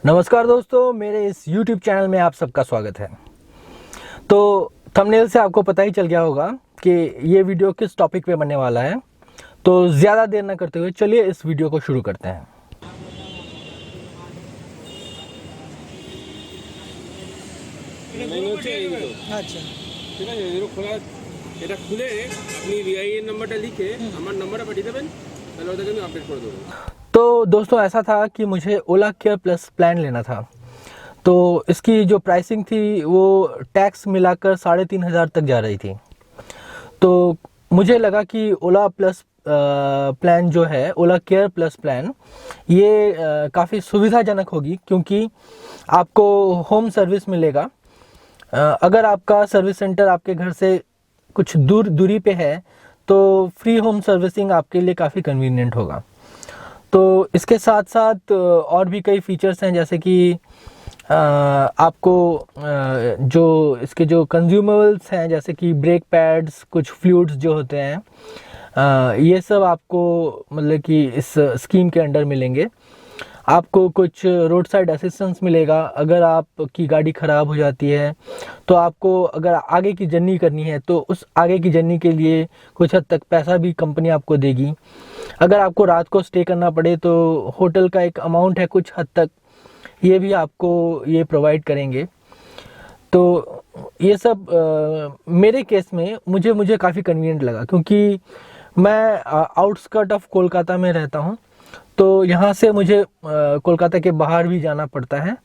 नमस्कार दोस्तों, मेरे इस YouTube चैनल में आप सबका स्वागत है। तो थंबनेल से आपको पता ही चल गया होगा कि ये वीडियो किस टॉपिक पे बनने वाला है। तो ज़्यादा देर ना करते हुए चलिए इस वीडियो को शुरू करते हैं। আচ্ছা ঠিক আছে এরকম খোলা এটা খুলে আপনি রিআইএন নাম্বারটা লিখে আমার নাম্বারটা পাঠিয়ে দেবেন তাহলে ওটাকে আমি আপডেট করে দেবো। तो दोस्तों ऐसा था कि मुझे ओला केयर प्लस प्लान लेना था। तो इसकी जो प्राइसिंग थी वो टैक्स मिलाकर 3,500 तक जा रही थी। तो मुझे लगा कि ओला प्लस प्लान जो है, ओला केयर प्लस प्लान, ये काफ़ी सुविधाजनक होगी क्योंकि आपको होम सर्विस मिलेगा। अगर आपका सर्विस सेंटर आपके घर से कुछ दूरी पे है तो फ्री होम सर्विसिंग आपके लिए काफ़ी कन्वीनियंट होगा। तो इसके साथ साथ और भी कई फीचर्स हैं, जैसे कि आपको जो इसके जो कंज्यूमेबल्स हैं, जैसे कि ब्रेक पैड्स, कुछ फ्लूइड्स जो होते हैं, ये सब आपको मतलब कि इस स्कीम के अंडर मिलेंगे। आपको कुछ रोड साइड असिस्टेंस मिलेगा। अगर आपकी गाड़ी ख़राब हो जाती है तो आपको अगर आगे की जर्नी करनी है तो उस आगे की जर्नी के लिए कुछ हद तक पैसा भी कंपनी आपको देगी। अगर आपको रात को स्टे करना पड़े तो होटल का एक अमाउंट है कुछ हद तक, ये भी आपको ये प्रोवाइड करेंगे। तो ये सब मेरे केस में मुझे काफ़ी कन्वीनियंट लगा क्योंकि मैं आउटस्कर्ट ऑफ कोलकाता में रहता हूँ। तो यहाँ से मुझे कोलकाता के बाहर भी जाना पड़ता है।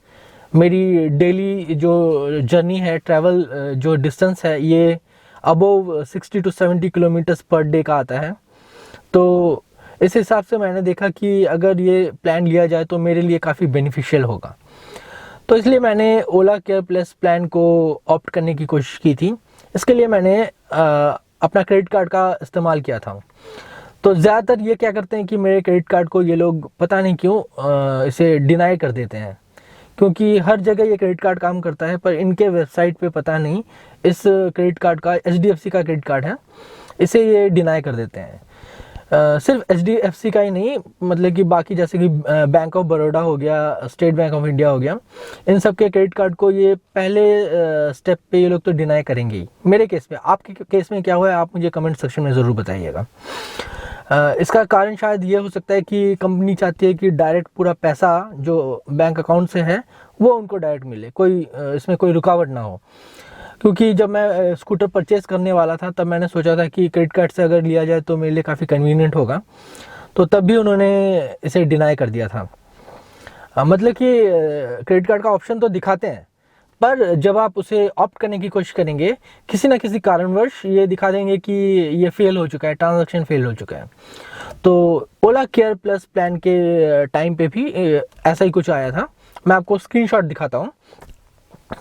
मेरी डेली जो जर्नी है, ट्रैवल जो डिस्टेंस है, ये above 60 to 70 kilometres per day का आता है। तो इस हिसाब से मैंने देखा कि अगर ये प्लान लिया जाए तो मेरे लिए काफ़ी बेनिफिशियल होगा। तो इसलिए मैंने ओला केयर प्लस प्लान को ऑप्ट करने की कोशिश की थी। इसके लिए मैंने अपना क्रेडिट कार्ड का इस्तेमाल किया था। तो ज़्यादातर ये क्या करते हैं कि मेरे क्रेडिट कार्ड को ये लोग पता नहीं क्यों इसे डिनाई कर देते हैं, क्योंकि हर जगह ये क्रेडिट कार्ड काम करता है, पर इनके वेबसाइट पे पता नहीं इस क्रेडिट कार्ड का, HDFC का क्रेडिट कार्ड है, इसे ये डिनाई कर देते हैं। सिर्फ HDFC का ही नहीं, मतलब कि बाकी जैसे कि बैंक ऑफ बड़ौदा हो गया, स्टेट बैंक ऑफ इंडिया हो गया, इन सब के क्रेडिट कार्ड को ये पहले स्टेप पे ये लोग तो डिनाई करेंगे ही। मेरे केस में, आपके केस में क्या हुआ है आप मुझे कमेंट सेक्शन में ज़रूर बताइएगा। इसका कारण शायद ये हो सकता है कि कंपनी चाहती है कि डायरेक्ट पूरा पैसा जो बैंक अकाउंट से है वो उनको डायरेक्ट मिले, कोई इसमें कोई रुकावट ना हो। क्योंकि जब मैं स्कूटर परचेज़ करने वाला था तब मैंने सोचा था कि क्रेडिट कार्ड से अगर लिया जाए तो मेरे लिए काफ़ी कन्वीनियंट होगा, तो तब भी उन्होंने इसे डिनाई कर दिया था। मतलब कि क्रेडिट कार्ड का ऑप्शन तो दिखाते हैं, पर जब आप उसे ऑप्ट करने की कोशिश करेंगे किसी ना किसी कारणवश ये दिखा देंगे कि ये फेल हो चुका है, ट्रांजैक्शन फेल हो चुका है। तो ओला केयर प्लस प्लान के टाइम पे भी ऐसा ही कुछ आया था। मैं आपको स्क्रीनशॉट दिखाता हूँ,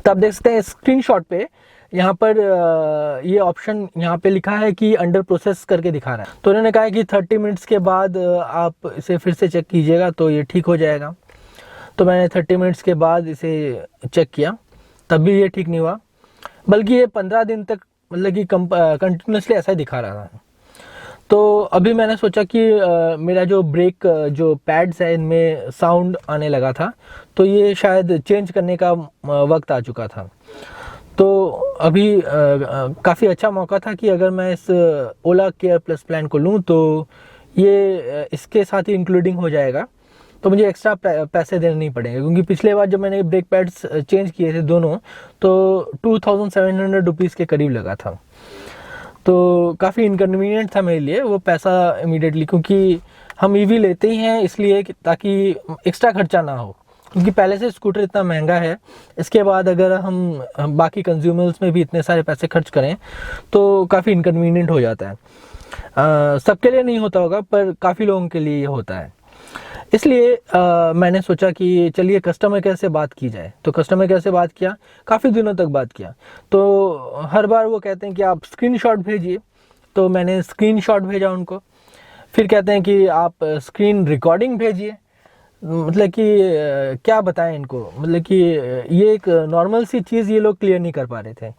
तब देख सकते हैं स्क्रीनशॉट पे यहाँ पर ये ऑप्शन यहाँ पे लिखा है कि अंडर प्रोसेस करके दिखा रहा है। तो उन्होंने कहा है कि 30 मिनट्स के बाद आप इसे फिर से चेक कीजिएगा तो ये ठीक हो जाएगा। तो मैंने 30 मिनट्स के बाद इसे चेक किया, तब भी ये ठीक नहीं हुआ, बल्कि ये 15 दिन तक मतलब कि कंटिन्यूसली ऐसा ही दिखा रहा था। तो अभी मैंने सोचा कि मेरा जो ब्रेक जो पैड्स है इनमें साउंड आने लगा था, तो ये शायद चेंज करने का वक्त आ चुका था। तो अभी काफ़ी अच्छा मौका था कि अगर मैं इस ओला केयर प्लस प्लान को लूँ तो ये इसके साथ ही इंक्लूडिंग हो जाएगा, तो मुझे एक्स्ट्रा पैसे देने नहीं पड़ेंगे। क्योंकि पिछले बार जब मैंने ब्रेक पैड्स चेंज किए थे दोनों, तो 2700 रुपीज़ के करीब लगा था। तो काफ़ी इनकन्वीनियंट था मेरे लिए वो पैसा इमीडिएटली, क्योंकि हम ईवी लेते ही हैं इसलिए ताकि एक्स्ट्रा खर्चा ना हो, क्योंकि पहले से स्कूटर इतना महंगा है। इसके बाद अगर हम बाकी कंज्यूमर्स में भी इतने सारे पैसे खर्च करें तो काफ़ी इनकन्वीनियंट हो जाता है। सबके लिए नहीं होता होगा, पर काफ़ी लोगों के लिए ये होता है। इसलिए मैंने सोचा कि चलिए कस्टमर केयर से बात की जाए। तो कस्टमर केयर से बात किया, काफ़ी दिनों तक बात किया। तो हर बार वो कहते हैं कि आप स्क्रीनशॉट भेजिए, तो मैंने स्क्रीनशॉट भेजा उनको। फिर कहते हैं कि आप स्क्रीन रिकॉर्डिंग भेजिए। मतलब कि क्या बताएं इनको, मतलब कि ये एक नॉर्मल सी चीज़ ये लोग क्लियर नहीं कर पा रहे थे।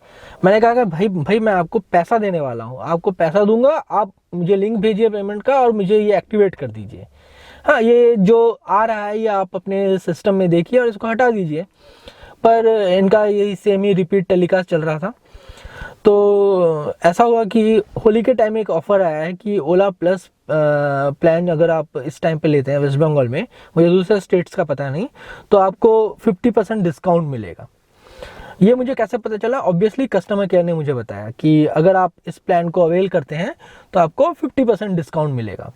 मैंने कहा कि भाई मैं आपको पैसा देने वाला हूँ, आपको पैसा दूंगा, आप मुझे लिंक भेजिए पेमेंट का और मुझे ये एक्टिवेट कर दीजिए। हाँ, ये जो आ रहा है ये आप अपने सिस्टम में देखिए और इसको हटा दीजिए। पर इनका यही सेम ही रिपीट टेलीकास्ट चल रहा था। तो ऐसा हुआ कि होली के टाइम एक ऑफ़र आया है कि ओला प्लस प्लान अगर आप इस टाइम पे लेते हैं वेस्ट बंगाल में, मुझे दूसरे स्टेट्स का पता नहीं, तो आपको 50% डिस्काउंट मिलेगा। ये मुझे कैसे पता चला? ऑब्वियसली कस्टमर केयर ने मुझे बताया कि अगर आप इस प्लान को अवेल करते हैं तो आपको 50% डिस्काउंट मिलेगा।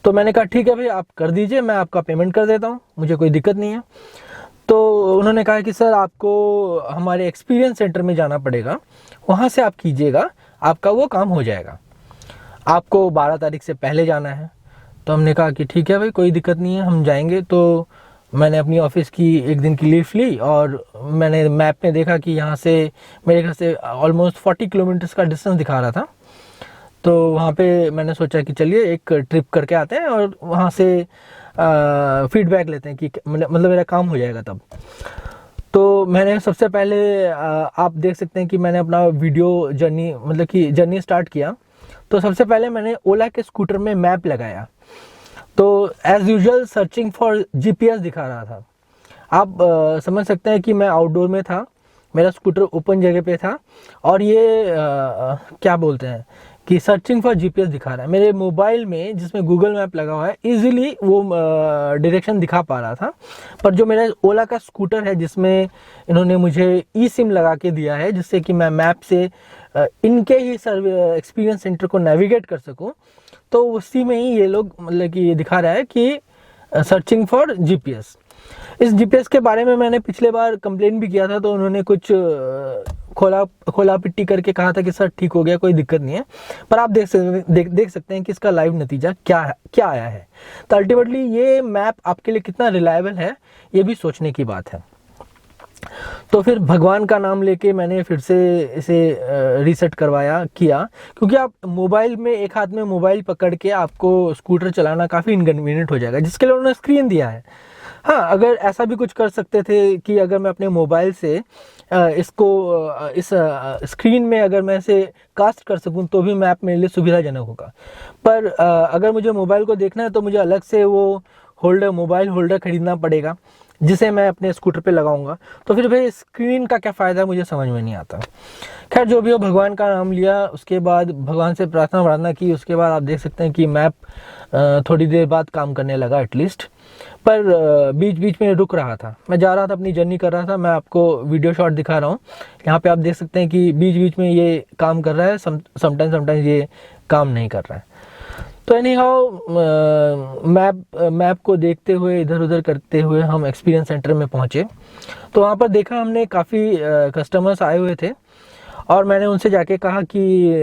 तो मैंने कहा ठीक है भाई, आप कर दीजिए, मैं आपका पेमेंट कर देता हूँ, मुझे कोई दिक्कत नहीं है। तो उन्होंने कहा कि सर आपको हमारे एक्सपीरियंस सेंटर में जाना पड़ेगा, वहाँ से आप कीजिएगा, आपका वो काम हो जाएगा, आपको 12 तारीख से पहले जाना है। तो हमने कहा कि ठीक है भाई, कोई दिक्कत नहीं है, हम जाएंगे। तो मैंने अपनी ऑफिस की एक दिन की लीव ली और मैंने मैप में देखा कि यहाँ से मेरे घर से ऑलमोस्ट 40 किलोमीटर्स का डिस्टेंस दिखा रहा था। तो वहाँ पे मैंने सोचा कि चलिए एक ट्रिप करके आते हैं और वहाँ से फीडबैक लेते हैं कि मतलब मेरा काम हो जाएगा तब। तो मैंने सबसे पहले आप देख सकते हैं कि मैंने अपना वीडियो जर्नी मतलब कि जर्नी स्टार्ट किया। तो सबसे पहले मैंने ओला के स्कूटर में मैप लगाया। तो as usual searching for GPS दिखा रहा था। आप समझ सकते हैं कि मैं आउटडोर में था, मेरा स्कूटर ओपन जगह पे था और ये क्या बोलते हैं कि सर्चिंग फॉर जीपीएस दिखा रहा है। मेरे मोबाइल में जिसमें गूगल मैप लगा हुआ है इजीली वो डायरेक्शन दिखा पा रहा था। पर जो मेरा ओला का स्कूटर है जिसमें इन्होंने मुझे ई सिम लगा के दिया है जिससे कि मैं मैप से इनके ही एक्सपीरियंस सेंटर को नेविगेट कर सकूं, तो उसी में ही ये लोग मतलब कि ये दिखा रहा है कि सर्चिंग फॉर जीपीएस। इस जीपीएस के बारे में मैंने पिछले बार कंप्लेन भी किया था, तो उन्होंने कुछ खोला पिट्टी करके कहा था कि सर ठीक हो गया, कोई दिक्कत नहीं है। पर आप देख सकते हैं कि इसका लाइव नतीजा क्या आया है। तो अल्टीमेटली ये मैप आपके लिए कितना रिलायबल है ये भी सोचने की बात है। तो फिर भगवान का नाम लेके मैंने फिर से इसे रीसेट किया, क्योंकि आप मोबाइल में एक हाथ में मोबाइल पकड़ के आपको स्कूटर चलाना काफ़ी इनकन्वीनियंट हो जाएगा, जिसके लिए उन्होंने स्क्रीन दिया है। हाँ, अगर ऐसा भी कुछ कर सकते थे कि अगर मैं अपने मोबाइल से इसको इस स्क्रीन में अगर मैं इसे कास्ट कर सकूं तो भी मैप मेरे लिए सुविधाजनक होगा। पर अगर मुझे मोबाइल को देखना है तो मुझे अलग से वो मोबाइल होल्डर खरीदना पड़ेगा जिसे मैं अपने स्कूटर पे लगाऊंगा। तो फिर भाई स्क्रीन का क्या फ़ायदा मुझे समझ में नहीं आता। खैर जो भी हो, भगवान का नाम लिया, उसके बाद भगवान से प्रार्थना की, उसके बाद आप देख सकते हैं कि मैप थोड़ी देर बाद काम करने लगा एटलीस्ट। पर बीच बीच में रुक रहा था, मैं जा रहा था, अपनी जर्नी कर रहा था। मैं आपको वीडियो शॉट दिखा रहा हूँ, यहाँ पे आप देख सकते हैं कि बीच बीच में ये काम कर रहा है, समटाइम्स ये काम नहीं कर रहा है। तो एनी हाउ मैप को देखते हुए इधर उधर करते हुए हम एक्सपीरियंस सेंटर में पहुँचे। तो वहाँ पर देखा हमने काफ़ी कस्टमर्स आए हुए थे और मैंने उनसे जाके कहा कि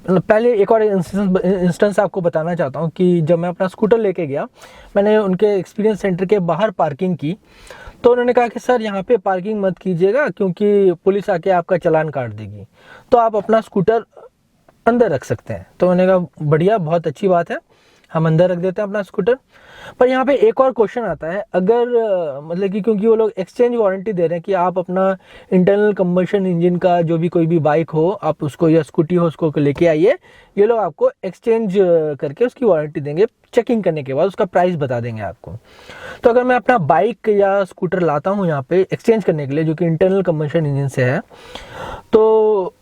पहले एक और इंस्टेंस आपको बताना चाहता हूँ कि जब मैं अपना स्कूटर लेके गया, मैंने उनके एक्सपीरियंस सेंटर के बाहर पार्किंग की। तो उन्होंने कहा कि सर यहाँ पे पार्किंग मत कीजिएगा क्योंकि पुलिस आके आपका चालान काट देगी, तो आप अपना स्कूटर अंदर रख सकते हैं। तो उन्होंने कहा बढ़िया, बहुत अच्छी बात है, हम अंदर रख देते हैं अपना स्कूटर। पर यहाँ पे एक और क्वेश्चन आता है, अगर मतलब कि क्योंकि वो लोग एक्सचेंज वारंटी दे रहे हैं कि आप अपना इंटरनल कंबशन इंजन का जो भी कोई भी बाइक हो आप उसको या स्कूटी हो उसको लेके आइए, ये लोग आपको एक्सचेंज करके उसकी वारंटी देंगे, चेकिंग करने के बाद उसका प्राइस बता देंगे आपको। तो अगर मैं अपना बाइक या स्कूटर लाता हूँ यहाँ पे एक्सचेंज करने के लिए जो कि इंटरनल कंबशन इंजन से है, तो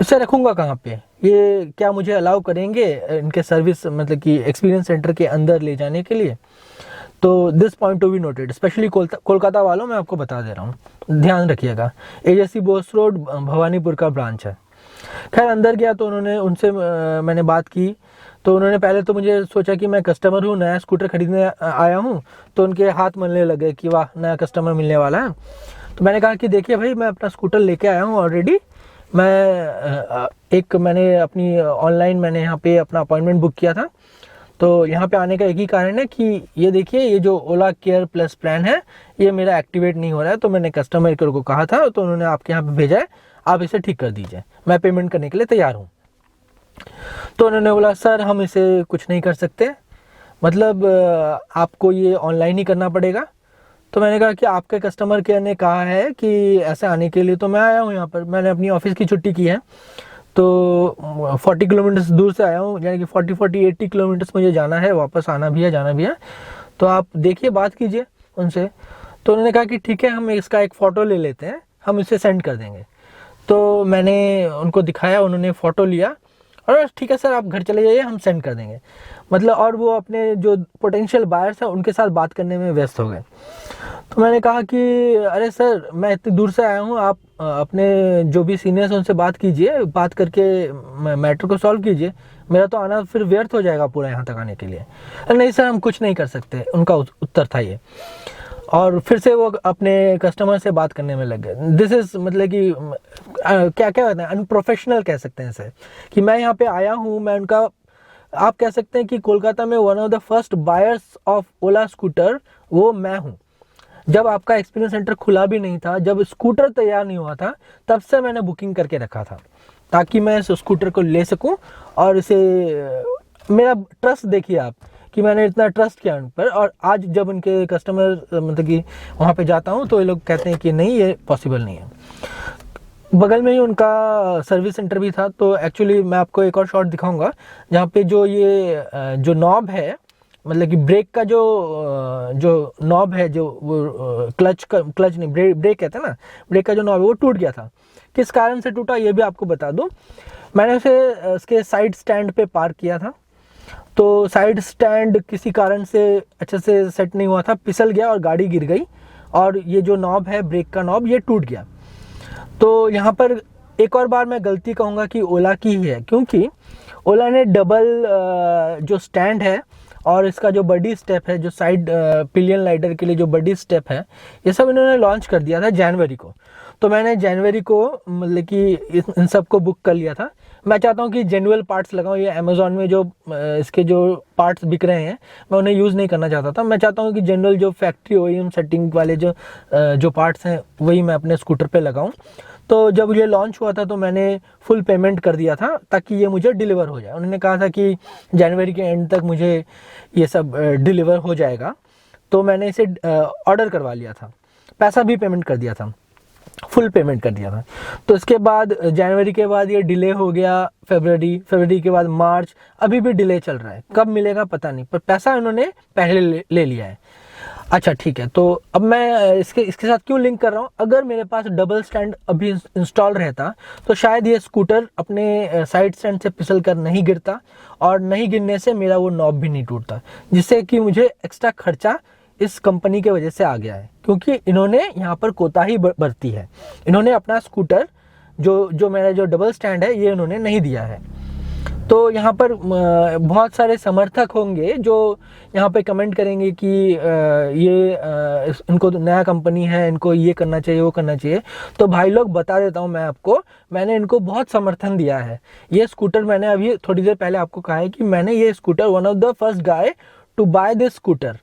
इसे रखूँगा कहाँ पे? ये क्या मुझे अलाउ करेंगे इनके सर्विस मतलब कि एक्सपीरियंस सेंटर के अंदर ले जाने के लिए? तो this point to be noted, specially Kolkata वालों मैं आपको बता दे रहा हूँ, ध्यान रखिएगा। एजेसी बोस रोड भवानीपुर का ब्रांच है। खैर अंदर गया तो उनसे मैंने बात की। तो उन्होंने पहले तो मुझे सोचा कि मैं कस्टमर हूँ, नया स्कूटर खरीदने आया हूँ, तो उनके हाथ मलने लगे कि वाह नया कस्टमर मिलने वाला है। तो मैंने कहा कि देखिए भाई, मैं अपना स्कूटर लेके आया हूँ ऑलरेडी, मैंने अपनी ऑनलाइन मैंने यहाँ पे अपना अपॉइंटमेंट बुक किया था। तो यहाँ पे आने का एक ही कारण है कि ये देखिए, ये जो ओला केयर प्लस प्लान है ये मेरा एक्टिवेट नहीं हो रहा है। तो मैंने कस्टमर केयर को कहा था, तो उन्होंने आपके यहाँ पे भेजा है, आप इसे ठीक कर दीजिए, मैं पेमेंट करने के लिए तैयार हूँ। तो उन्होंने बोला सर हम इसे कुछ नहीं कर सकते, मतलब आपको ये ऑनलाइन ही करना पड़ेगा। तो मैंने कहा कि आपके कस्टमर केयर ने कहा है कि ऐसे आने के लिए, तो मैं आया हूँ यहाँ पर, मैंने अपनी ऑफिस की छुट्टी की है। तो 40 किलोमीटर दूर से आया हूँ, यानी कि 80 किलोमीटर्स मुझे जाना है, वापस आना भी है, जाना भी है। तो आप देखिए, बात कीजिए उनसे। तो उन्होंने कहा कि ठीक है, हम इसका एक फ़ोटो ले लेते हैं, हम इसे सेंड कर देंगे। तो मैंने उनको दिखाया, उन्होंने फ़ोटो लिया और ठीक है सर, आप घर चले जाइए, हम सेंड कर देंगे, मतलब। और वो अपने जो पोटेंशियल बायर्स हैं उनके साथ बात करने में व्यस्त हो गए। तो मैंने कहा कि अरे सर, मैं इतनी दूर से आया हूँ, आप अपने जो भी सीनियर्स हैं उनसे बात कीजिए, बात करके मैटर को सॉल्व कीजिए, मेरा तो आना फिर व्यर्थ हो जाएगा पूरा यहाँ तक आने के लिए। नहीं सर, हम कुछ नहीं कर सकते, उनका उत्तर था ये। और फिर से वो अपने कस्टमर से बात करने में लग गए। दिस इज़ मतलब कि क्या क्या होता है, अनप्रोफेशनल कह सकते हैं इसे, कि मैं यहाँ पे आया हूँ, मैं उनका, आप कह सकते हैं कि कोलकाता में one of the first buyers of Ola scooter वो मैं हूँ। जब आपका एक्सपीरियंस सेंटर खुला भी नहीं था, जब स्कूटर तैयार नहीं हुआ था, तब से मैंने बुकिंग करके रखा था ताकि मैं इस स्कूटर को ले सकूं। और इसे, मेरा ट्रस्ट देखिए आप, कि मैंने इतना ट्रस्ट किया उन पर। और आज जब उनके कस्टमर मतलब कि वहाँ पे जाता हूँ तो ये लोग कहते हैं कि नहीं, ये पॉसिबल नहीं है। बगल में ही उनका सर्विस सेंटर भी था। तो एक्चुअली मैं आपको एक और शॉट दिखाऊंगा जहाँ पे जो ये जो नॉब है, मतलब कि ब्रेक का जो नॉब है, जो वो क्लच नहीं, ब्रेक कहते हैं ना, ब्रेक का जो नॉब है वो टूट गया था। किस कारण से टूटा ये भी आपको बता दूं। मैंने उसे उसके साइड स्टैंड पे पार्क किया था, तो साइड स्टैंड किसी कारण से अच्छे से सेट नहीं हुआ था, फिसल गया और गाड़ी गिर गई, और ये जो नॉब है, ब्रेक का नॉब, ये टूट गया। तो यहाँ पर एक और बार मैं गलती कहूँगा कि ओला की ही है, क्योंकि ओला ने डबल जो स्टैंड है और इसका जो बडी स्टेप है, जो साइड पिलियन लाइडर के लिए जो बडी स्टेप है, ये सब इन्होंने लॉन्च कर दिया था जनवरी को। तो मैंने जनवरी को मतलब कि इन सब को बुक कर लिया था। मैं चाहता हूँ कि जेन्युइन पार्ट्स लगाऊँ। ये अमेज़ॉन में जो इसके जो पार्ट्स बिक रहे हैं, मैं उन्हें यूज़ नहीं करना चाहता था। मैं चाहता हूँ कि जनरल जो फैक्ट्री OEM सेटिंग वाले जो पार्ट्स हैं वही मैं अपने स्कूटर पे लगाऊँ। तो जब ये लॉन्च हुआ था तो मैंने फुल पेमेंट कर दिया था ताकि ये मुझे डिलीवर हो जाए। उन्होंने कहा था कि जनवरी के एंड तक मुझे ये सब डिलीवर हो जाएगा। तो मैंने इसे ऑर्डर करवा लिया था, पैसा भी पेमेंट कर दिया था, फुल पेमेंट कर दिया था। तो इसके बाद जनवरी के बाद ये डिले हो गया, फरवरी के बाद मार्च, अभी भी डिले चल रहा है। कब मिलेगा पता नहीं, पर पैसा इन्होंने पहले ले लिया है। अच्छा ठीक है, तो अब मैं इसके साथ क्यों लिंक कर रहा हूँ, अगर मेरे पास डबल स्टैंड अभी इंस्टॉल रहता तो शायद ये स्कूटर अपने साइड स्टैंड से फिसल कर नहीं गिरता, और नहीं गिरने से मेरा वो नॉब भी नहीं टूटता, जिससे कि मुझे एक्स्ट्रा खर्चा इस कंपनी के वजह से आ गया है, क्योंकि इन्होंने यहाँ पर कोताही बरती है। इन्होंने अपना स्कूटर जो मेरा जो डबल स्टैंड है ये इन्होंने नहीं दिया है। तो यहाँ पर बहुत सारे समर्थक होंगे जो यहाँ पे कमेंट करेंगे कि इनको नया कंपनी है, इनको ये करना चाहिए, वो करना चाहिए। तो भाई लोग, बता देता हूँ मैं आपको, मैंने इनको बहुत समर्थन दिया है। ये स्कूटर मैंने अभी थोड़ी देर पहले आपको कहा है कि मैंने ये scooter, one of the first guy to buy this scooter.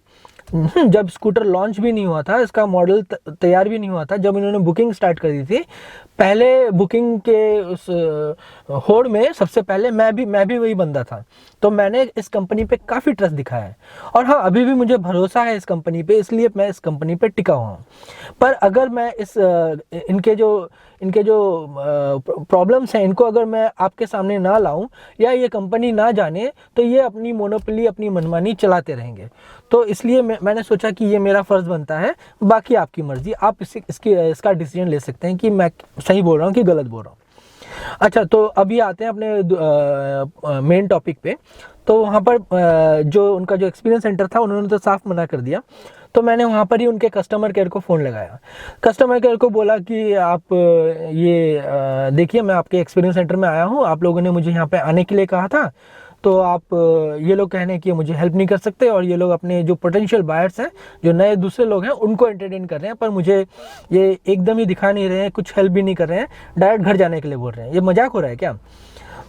जब स्कूटर लॉन्च भी नहीं हुआ था, इसका मॉडल तैयार भी नहीं हुआ था, जब इन्होंने बुकिंग स्टार्ट कर दी थी, पहले बुकिंग के उस होड़ में सबसे पहले मैं भी वही बंदा था। तो मैंने इस कंपनी पे काफ़ी ट्रस्ट दिखाया है, और हाँ, अभी भी मुझे भरोसा है इस कंपनी पे, इसलिए मैं इस कंपनी पे टिका हुआ हूँ। पर अगर मैं इनके जो प्रॉब्लम्स हैं, इनको अगर मैं आपके सामने ना लाऊं या ये कंपनी ना जाने, तो ये अपनी मोनोपोली, अपनी मनमानी चलाते रहेंगे। तो इसलिए मैंने सोचा कि ये मेरा फ़र्ज़ बनता है। बाकी आपकी मर्ज़ी, आप इसका डिसीजन ले सकते हैं कि मैं सही बोल रहा हूँ कि गलत बोल रहा हूँ। अच्छा, तो अभी आते हैं अपने मेन टॉपिक पे। तो वहाँ पर जो उनका जो एक्सपीरियंस सेंटर था, उन्होंने तो साफ मना कर दिया। तो मैंने वहाँ पर ही उनके कस्टमर केयर को फ़ोन लगाया। कस्टमर केयर को बोला कि आप ये देखिए, मैं आपके एक्सपीरियंस सेंटर में आया हूँ, आप लोगों ने मुझे यहाँ पे आने के लिए कहा था, तो आप ये लोग कहने हैं कि मुझे हेल्प नहीं कर सकते, और ये लोग अपने जो पोटेंशियल बायर्स हैं, जो नए दूसरे लोग हैं, उनको एंटरटेन कर रहे हैं, पर मुझे ये एकदम ही दिखा नहीं रहे हैं, कुछ हेल्प भी नहीं कर रहे हैं, डायरेक्ट घर जाने के लिए बोल रहे हैं। ये मजाक हो रहा है क्या?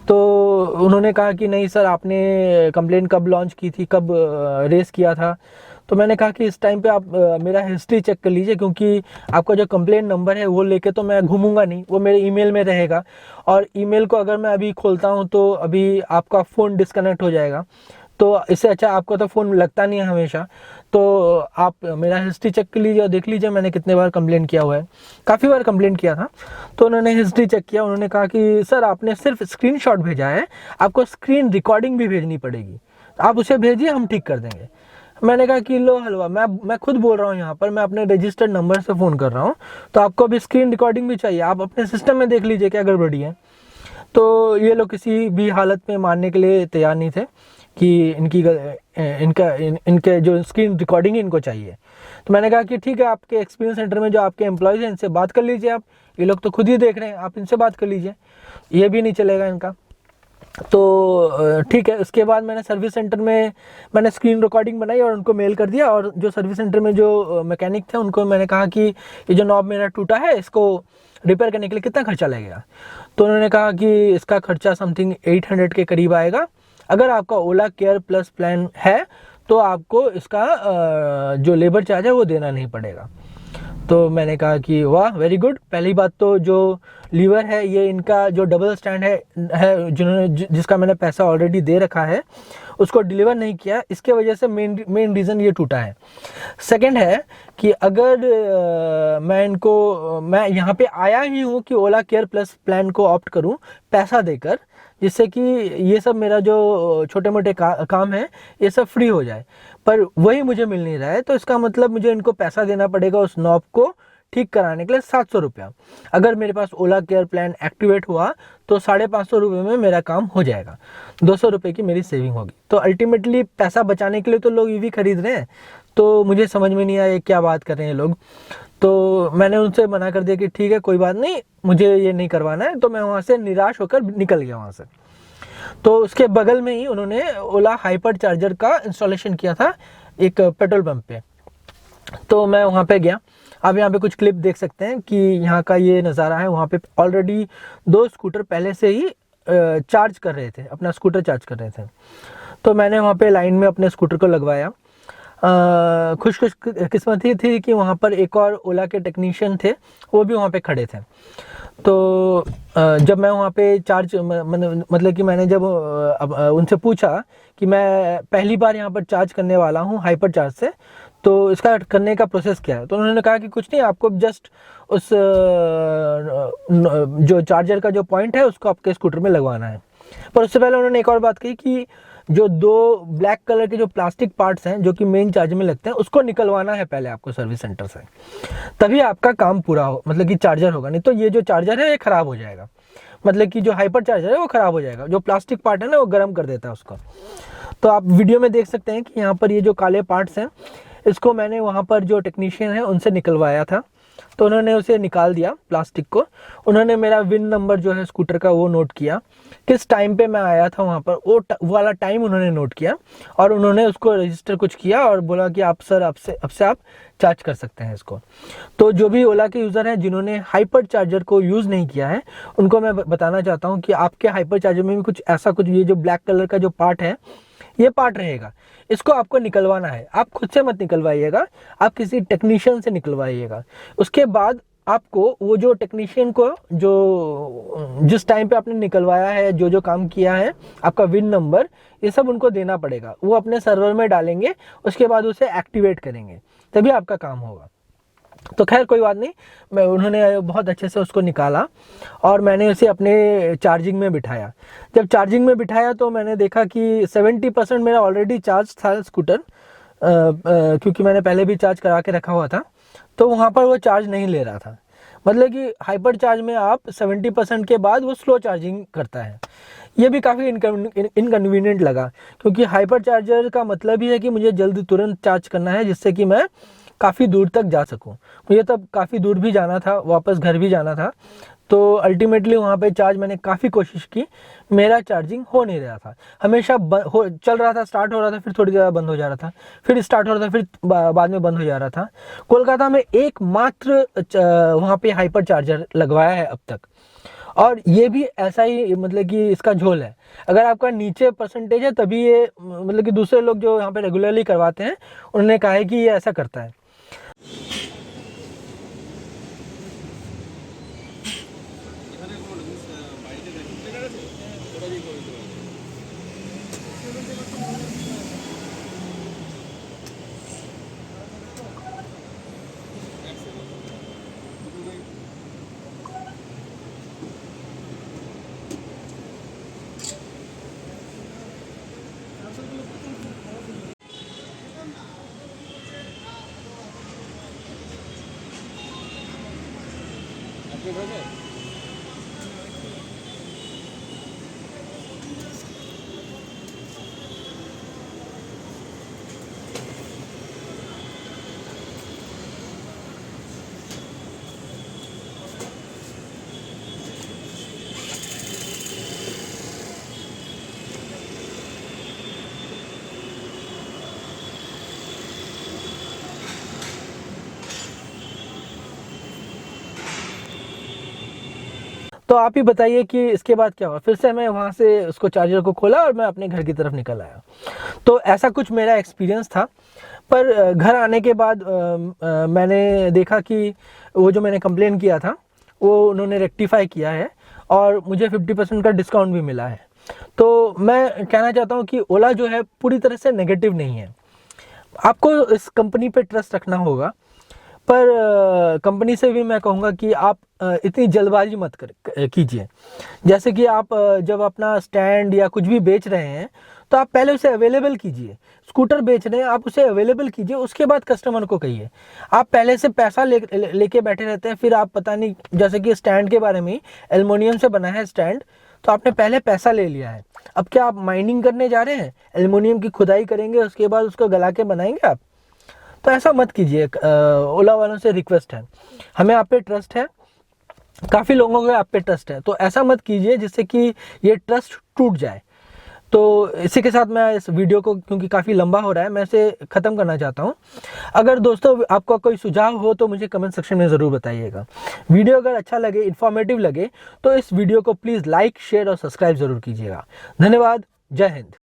तो उन्होंने कहा कि नहीं सर, आपने कंप्लेन कब लॉन्च की थी, कब रेस किया था? तो मैंने कहा कि इस टाइम पे आप मेरा हिस्ट्री चेक कर लीजिए, क्योंकि आपका जो कंप्लेन नंबर है वो लेके तो मैं घूमूंगा नहीं, वो मेरे ईमेल में रहेगा, और ईमेल को अगर मैं अभी खोलता हूँ तो अभी आपका फ़ोन डिस्कनेक्ट हो जाएगा। तो इससे अच्छा आपको तो फ़ोन लगता नहीं है हमेशा। तो आप मेरा हिस्ट्री चेक कर लीजिए और देख लीजिए मैंने कितने बार कंप्लेंट किया हुआ है, काफ़ी बार कंप्लेंट किया था। तो उन्होंने हिस्ट्री चेक किया, उन्होंने कहा कि सर आपने सिर्फ स्क्रीनशॉट भेजा है, आपको स्क्रीन रिकॉर्डिंग भी भेजनी पड़ेगी, आप उसे भेजिए, हम ठीक कर देंगे। मैंने कहा कि लो हलवा, मैं खुद बोल रहा हूँ यहाँ पर, मैं अपने रजिस्टर्ड नंबर से फ़ोन कर रहा हूँ, तो आपको अभी स्क्रीन रिकॉर्डिंग भी चाहिए, आप अपने सिस्टम में देख लीजिए क्या गड़बड़ी है। तो ये लोग किसी भी हालत में मानने के लिए तैयार नहीं थे कि इनके जो स्क्रीन रिकॉर्डिंग इनको चाहिए। तो मैंने कहा कि ठीक है, आपके एक्सपीरियंस सेंटर में जो आपके एम्प्लॉयज़ हैं इनसे बात कर लीजिए आप, ये लोग तो खुद ही देख रहे हैं, आप इनसे बात कर लीजिए, ये भी नहीं चलेगा इनका। तो ठीक है, उसके बाद मैंने सर्विस सेंटर में मैंने स्क्रीन रिकॉर्डिंग बनाई और उनको मेल कर दिया। और जो सर्विस सेंटर में जो मैकेनिक थे उनको मैंने कहा कि ये जो नॉब मेरा टूटा है इसको रिपेयर करने के लिए कितना खर्चा लगेगा। तो उन्होंने कहा कि इसका खर्चा समथिंग 800 के करीब आएगा। अगर आपका ओला केयर प्लस प्लान है तो आपको इसका जो लेबर चार्ज है वो देना नहीं पड़ेगा। तो मैंने कहा कि वाह वेरी गुड। पहली बात तो जो लीवर है ये इनका जो डबल स्टैंड है जिन्होंने जिसका मैंने पैसा ऑलरेडी दे रखा है उसको डिलीवर नहीं किया, इसके वजह से मेन रीज़न ये टूटा है। सेकंड है कि अगर मैं यहाँ पे आया ही हूँ कि ओला केयर प्लस प्लान को ऑप्ट करूँ पैसा देकर, जिससे कि ये सब मेरा जो छोटे मोटे काम है ये सब फ्री हो जाए, पर वही मुझे मिल नहीं रहा है। तो इसका मतलब मुझे इनको पैसा देना पड़ेगा उस नॉब को ठीक कराने के लिए 700 रुपया। अगर मेरे पास ओला केयर प्लान एक्टिवेट हुआ तो 550 रुपये में मेरा काम हो जाएगा, 200 रुपये की मेरी सेविंग होगी। तो अल्टीमेटली पैसा बचाने के लिए तो लोग ईवी खरीद रहे हैं, तो मुझे समझ में नहीं आया क्या बात कर रहे हैं लोग। तो मैंने उनसे मना कर दिया कि ठीक है कोई बात नहीं, मुझे ये नहीं करवाना है। तो मैं वहाँ से निराश होकर निकल गया वहाँ से। तो उसके बगल में ही उन्होंने ओला हाइपर चार्जर का इंस्टॉलेशन किया था एक पेट्रोल पंप पे। तो मैं वहाँ पे गया, आप यहाँ पे कुछ क्लिप देख सकते हैं कि यहाँ का ये नज़ारा है। वहाँ पे ऑलरेडी 2 स्कूटर पहले से ही चार्ज कर रहे थे, अपना स्कूटर चार्ज कर रहे थे। तो मैंने वहाँ पे लाइन में अपने स्कूटर को लगवाया। खुश किस्मती थी कि वहाँ पर एक और ओला के टेक्नीशियन थे, वो भी वहाँ पे खड़े थे। तो जब मैं वहाँ पे चार्ज मतलब कि मैंने जब उनसे पूछा कि मैं पहली बार यहाँ पर चार्ज करने वाला हूँ हाइपर चार्ज से, तो इसका करने का प्रोसेस क्या है। तो उन्होंने कहा कि कुछ नहीं, आपको जस्ट उस जो चार्जर का जो पॉइंट है उसको आपके स्कूटर में लगवाना है। पर उससे पहले उन्होंने एक और बात कही कि जो 2 ब्लैक कलर के जो प्लास्टिक पार्ट्स हैं जो कि मेन चार्ज में लगते हैं उसको निकलवाना है पहले आपको सर्विस सेंटर से, तभी आपका काम पूरा हो, मतलब कि चार्जर होगा। नहीं तो ये जो चार्जर है ये ख़राब हो जाएगा, मतलब कि जो हाइपर चार्जर है वो ख़राब हो जाएगा, जो प्लास्टिक पार्ट है ना वो गर्म कर देता है उसको। तो आप वीडियो में देख सकते हैं कि यहाँ पर ये जो काले पार्ट्स हैं इसको मैंने वहाँ पर जो टेक्नीशियन है उनसे निकलवाया था। तो उन्होंने उसे निकाल दिया प्लास्टिक को, उन्होंने मेरा विन नंबर जो है स्कूटर का वो नोट किया, किस टाइम पे मैं आया था वहाँ पर वो वाला टाइम उन्होंने नोट किया, और उन्होंने उसको रजिस्टर कुछ किया और बोला कि आप सर अब से आप चार्ज कर सकते हैं इसको। तो जो भी ओला के यूज़र हैं जिन्होंने हाइपर चार्जर को यूज़ नहीं किया है उनको मैं बताना चाहता हूँ कि आपके हाइपर चार्जर में भी कुछ ऐसा कुछ ये जो ब्लैक कलर का जो पार्ट है ये पार्ट रहेगा, इसको आपको निकलवाना है। आप खुद से मत निकलवाइएगा, आप किसी टेक्नीशियन से निकलवाइएगा। उसके बाद आपको वो जो टेक्नीशियन को जो जिस टाइम पे आपने निकलवाया है, जो जो काम किया है, आपका विन नंबर, ये सब उनको देना पड़ेगा। वो अपने सर्वर में डालेंगे, उसके बाद उसे एक्टिवेट करेंगे, तभी आपका काम होगा। तो खैर कोई बात नहीं, उन्होंने बहुत अच्छे से उसको निकाला और मैंने उसे अपने चार्जिंग में बिठाया। जब चार्जिंग में बिठाया तो मैंने देखा कि 70% मेरा ऑलरेडी चार्ज था स्कूटर, क्योंकि मैंने पहले भी चार्ज करा के रखा हुआ था। तो वहाँ पर वो चार्ज नहीं ले रहा था, मतलब कि हाइपर चार्ज में आप 70% के बाद वो स्लो चार्जिंग करता है। ये भी काफ़ी इनकन्वीनियंट लगा, क्योंकि हाइपर चार्जर का मतलब ही है कि मुझे जल्द तुरंत चार्ज करना है जिससे कि मैं काफ़ी दूर तक जा सकूं। मुझे तब काफ़ी दूर भी जाना था, वापस घर भी जाना था। तो अल्टीमेटली वहाँ पे चार्ज मैंने काफ़ी कोशिश की, मेरा चार्जिंग हो नहीं रहा था। हमेशा चल रहा था, स्टार्ट हो रहा था, फिर थोड़ी देर बंद हो जा रहा था, फिर स्टार्ट हो रहा था, फिर बाद में बंद हो जा रहा था। कोलकाता में एकमात्र वहाँ पे हाइपर चार्जर लगवाया है अब तक, और ये भी ऐसा ही, मतलब कि इसका झोल है। अगर आपका नीचे परसेंटेज है तभी ये, मतलब कि दूसरे लोग जो यहाँ पे रेगुलरली करवाते हैं उन्होंने कहा है कि ये ऐसा करता है। अपडेट हो जाए। तो आप ही बताइए कि इसके बाद क्या हुआ। फिर से मैं वहाँ से उसको चार्जर को खोला और मैं अपने घर की तरफ निकल आया। तो ऐसा कुछ मेरा एक्सपीरियंस था। पर घर आने के बाद मैंने देखा कि वो जो मैंने कंप्लेन किया था वो उन्होंने रेक्टिफाई किया है और मुझे 50% का डिस्काउंट भी मिला है। तो मैं कहना चाहता हूँ कि ओला जो है पूरी तरह से नेगेटिव नहीं है। आपको इस कंपनी पे ट्रस्ट रखना होगा, पर कंपनी से भी मैं कहूँगा कि आप इतनी जल्दबाजी मत कीजिए। जैसे कि आप जब अपना स्टैंड या कुछ भी बेच रहे हैं तो आप पहले उसे अवेलेबल कीजिए। स्कूटर बेच रहे हैं, आप उसे अवेलेबल कीजिए, उसके बाद कस्टमर को कहिए। आप पहले से पैसा लेके बैठे रहते हैं, फिर आप पता नहीं, जैसे कि स्टैंड के बारे में, एल्युमिनियम से बना है स्टैंड, तो आपने पहले पैसा ले लिया है। अब क्या आप माइनिंग करने जा रहे हैं? एल्युमिनियम की खुदाई करेंगे, उसके बाद उसको गला के बनाएंगे आप? तो ऐसा मत कीजिए। ओला वालों से रिक्वेस्ट है, हमें आप पे ट्रस्ट है, काफ़ी लोगों को आप पे ट्रस्ट है, तो ऐसा मत कीजिए जिससे कि ये ट्रस्ट टूट जाए। तो इसी के साथ मैं इस वीडियो को, क्योंकि काफ़ी लंबा हो रहा है, मैं इसे ख़त्म करना चाहता हूँ। अगर दोस्तों आपका कोई सुझाव हो तो मुझे कमेंट सेक्शन में ज़रूर बताइएगा। वीडियो अगर अच्छा लगे, इन्फॉर्मेटिव लगे, तो इस वीडियो को प्लीज़ लाइक, शेयर और सब्सक्राइब ज़रूर कीजिएगा। धन्यवाद। जय हिंद।